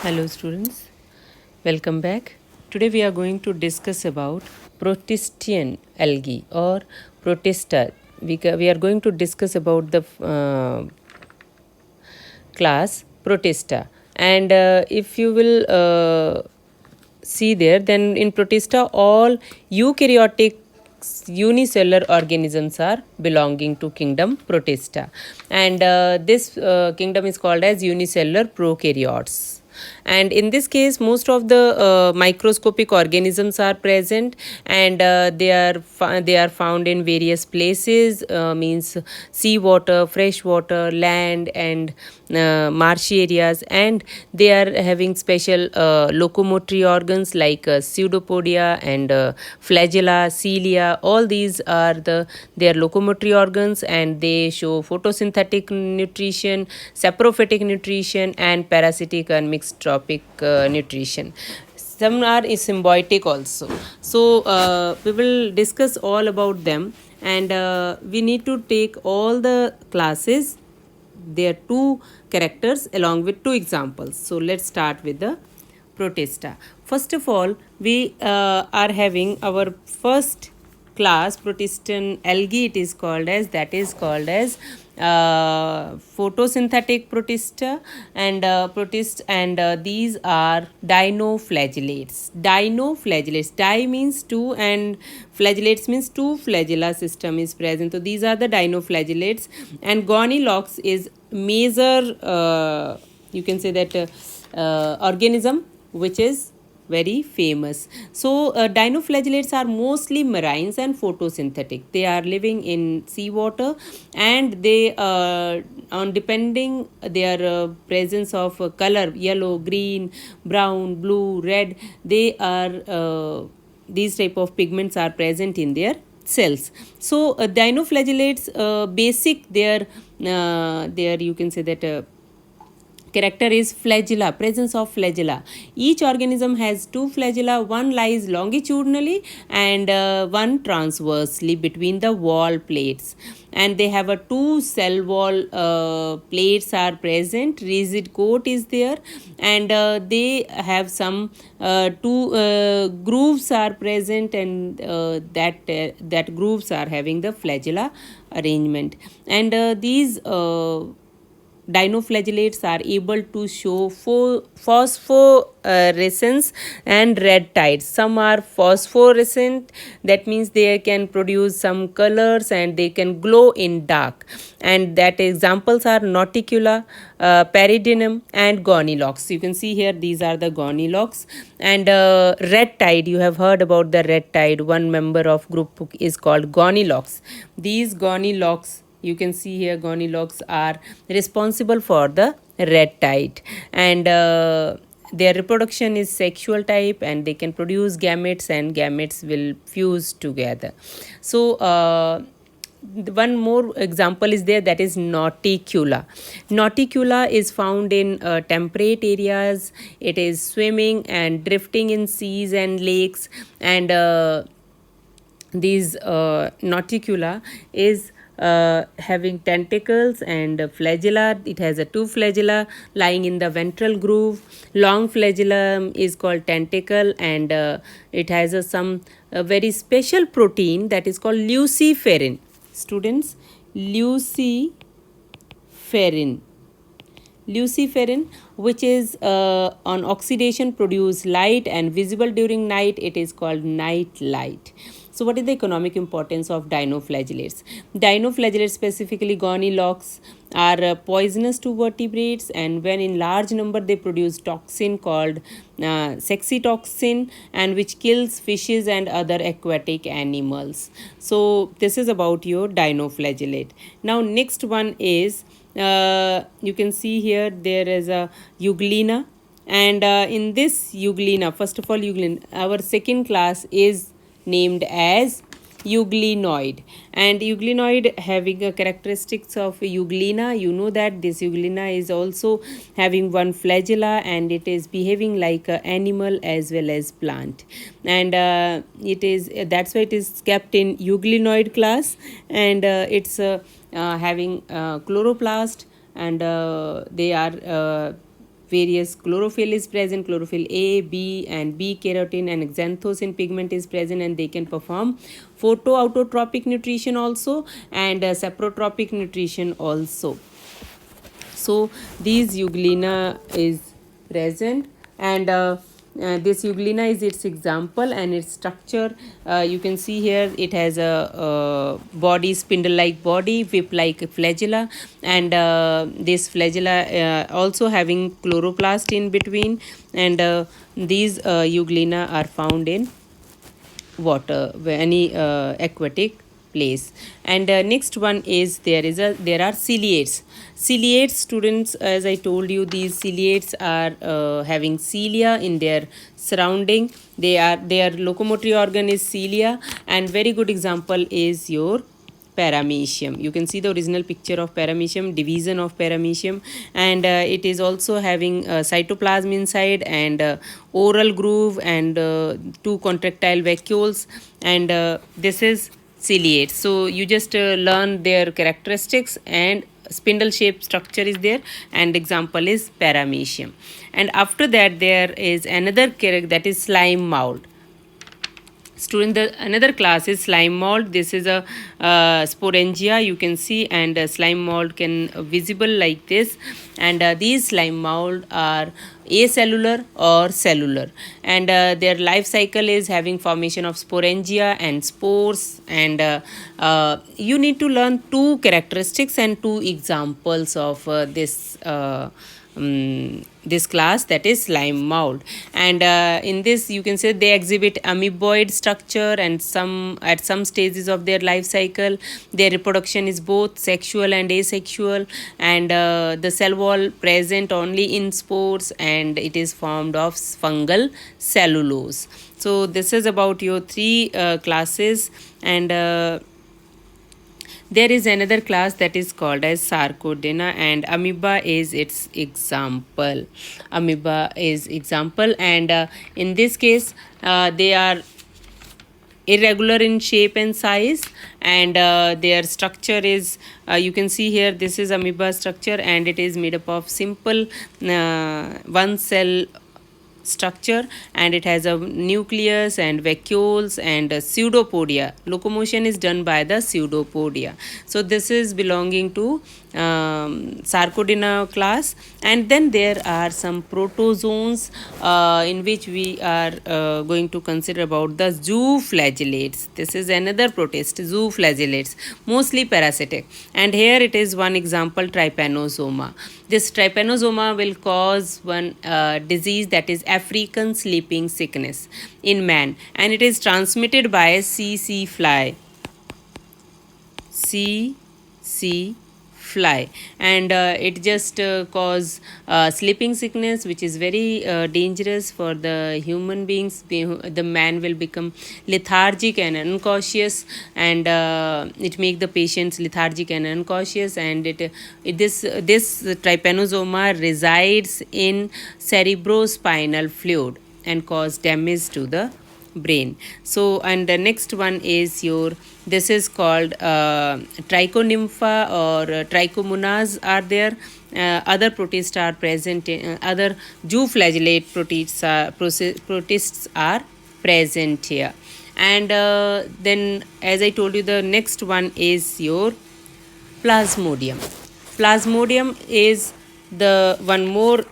Hello students, welcome back. Today we are going to discuss about Protistian algae or Protista. We are going to discuss about the class Protista. And if you will see there, then in Protista all eukaryotic unicellular organisms are belonging to kingdom Protista, and this kingdom is called as unicellular prokaryotes. And in this case most of the microscopic organisms are present, and they are found in various places, means sea water, fresh water, land, and marshy areas, and they are having special locomotory organs like pseudopodia and flagella, cilia. All these are their locomotory organs, and they show photosynthetic nutrition, saprophytic nutrition, and parasitic and mixed trophic nutrition. Some are symbiotic also. So we will discuss all about them, and we need to take all the classes, their two characters along with two examples. So let's start with the Protista. First of all, we are having our first class, Protestan algae. It is called as, that is called as photosynthetic Protista and protist, and these are dinoflagellates. Dinoflagellates. Di means two and flagellates means two flagella system is present. So these are the dinoflagellates, and Gonilox is major. You can say that organism which is very famous. So dinoflagellates are mostly marines and photosynthetic. They are living in seawater, and they on depending their presence of color, yellow, green, brown, blue, red, they are these type of pigments are present in their cells. So dinoflagellates basic their you can say that character is flagella, presence of flagella. Each organism has two flagella, one lies longitudinally and one transversely between the wall plates, and they have a two cell wall plates are present, rigid coat is there, and they have some two grooves are present, and that grooves are having the flagella arrangement, and these dinoflagellates are able to show phosphorescence and red tides. Some are phosphorescent, that means they can produce some colors and they can glow in dark, and that examples are Nauticula, Peridinium, and Gonilox. You can see here these are the Gonilox. And red tide, you have heard about the red tide. One member of group is called Gonilox. These Gonilox, you can see here, Gonilox are responsible for the red tide, and their reproduction is sexual type, and they can produce gametes, and gametes will fuse together. So one more example is there, that is Nauticula. Nauticula is found in temperate areas. It is swimming and drifting in seas and lakes, and these Nauticula is having tentacles and flagella. It has a two flagella lying in the ventral groove. Long flagellum is called tentacle, and it has some very special protein that is called luciferin. Students, luciferin, which is on oxidation produce light and visible during night. It is called night light. So what is the economic importance of dinoflagellates? Dinoflagellates, specifically Gonilox, are poisonous to vertebrates, and when in large number they produce toxin called sexitoxin, and which kills fishes and other aquatic animals. So this is about your dinoflagellate. Now next one is you can see here there is a Euglena, and in this Euglena, first of all, Euglena, our second class is named as Euglenoid, and Euglenoid having a characteristics of Euglena. You know that this Euglena is also having one flagella, and it is behaving like an animal as well as plant, and it is, that's why it is kept in Euglenoid class, and it's having chloroplast, and they are various chlorophyll is present, chlorophyll A, B, and B carotene and xanthocene pigment is present, and they can perform photoautotropic nutrition also, and saprotropic nutrition also. So these euglena is present, and this euglena is its example, and its structure, you can see here it has a body, spindle like body, whip like flagella, and this flagella also having chloroplast in between, and these euglena are found in water, any aquatic place. And next one is there are ciliates. Ciliates, students, as I told you, these ciliates are having cilia in their surrounding. Their locomotory organ is cilia, and very good example is your paramecium. You can see the original picture of paramecium, division of paramecium, and it is also having cytoplasm inside, and oral groove, and two contractile vacuoles, and this is ciliate. So you just learn their characteristics, and spindle shaped structure is there, and example is paramecium. And after that there is another character, that is slime mold. Student, the another class is slime mold. This is a sporangia, you can see, and slime mold can visible like this, and these slime mold are acellular or cellular, and their life cycle is having formation of sporangia and spores, and you need to learn two characteristics and two examples of this class, that is slime mold. And in this you can say they exhibit amoeboid structure, and at some stages of their life cycle their reproduction is both sexual and asexual, and the cell wall present only in spores, and it is formed of fungal cellulose. So this is about your three classes, and there is another class that is called as Sarcodina, and amoeba is its example. Amoeba is example, and in this case they are irregular in shape and size, and their structure is you can see here, this is amoeba structure, and it is made up of simple one cell structure, and it has a nucleus and vacuoles and pseudopodia. Locomotion is done by the pseudopodia. So this is belonging to Sarcodina class. And then there are some protozoans in which we are going to consider about the zooflagellates. This is another protist, zooflagellates, mostly parasitic, and here it is one example, trypanosoma. This trypanosoma will cause one disease, that is African sleeping sickness in man, and it is transmitted by CC fly. CC fly, and it just cause sleeping sickness, which is very dangerous for the human beings. The man will become lethargic and unconscious, and it make the patients lethargic and unconscious, and this trypanosoma resides in cerebrospinal fluid and cause damage to the brain. So, and the next one is this is called trichonympha or trichomonas are there. Other protists are present in, other zooflagellate protists are present here. And then, as I told you, the next one is your plasmodium. Plasmodium is the one more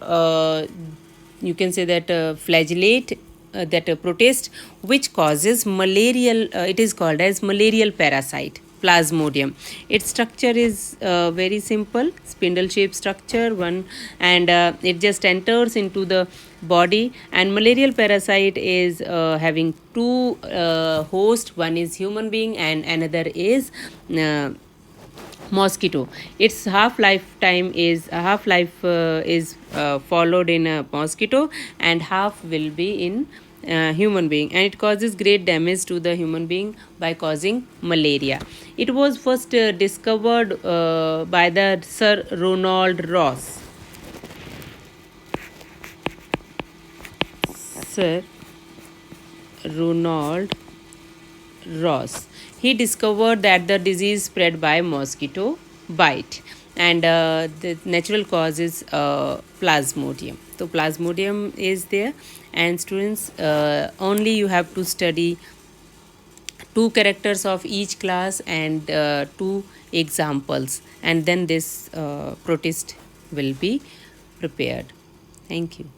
you can say that flagellate, that protist, which causes malarial, it is called as malarial parasite, plasmodium. Its structure is very simple, spindle shaped structure one, and it just enters into the body, and malarial parasite is having two hosts, one is human being and another is mosquito. Its half-life is followed in a mosquito, and half will be in human being, and it causes great damage to the human being by causing malaria. It was first discovered by the Sir Ronald Ross. Sir Ronald Ross. He discovered that the disease spread by mosquito bite, and the natural cause is plasmodium. So plasmodium is there, and students, only you have to study two characters of each class and two examples, and then this protist will be prepared. Thank you.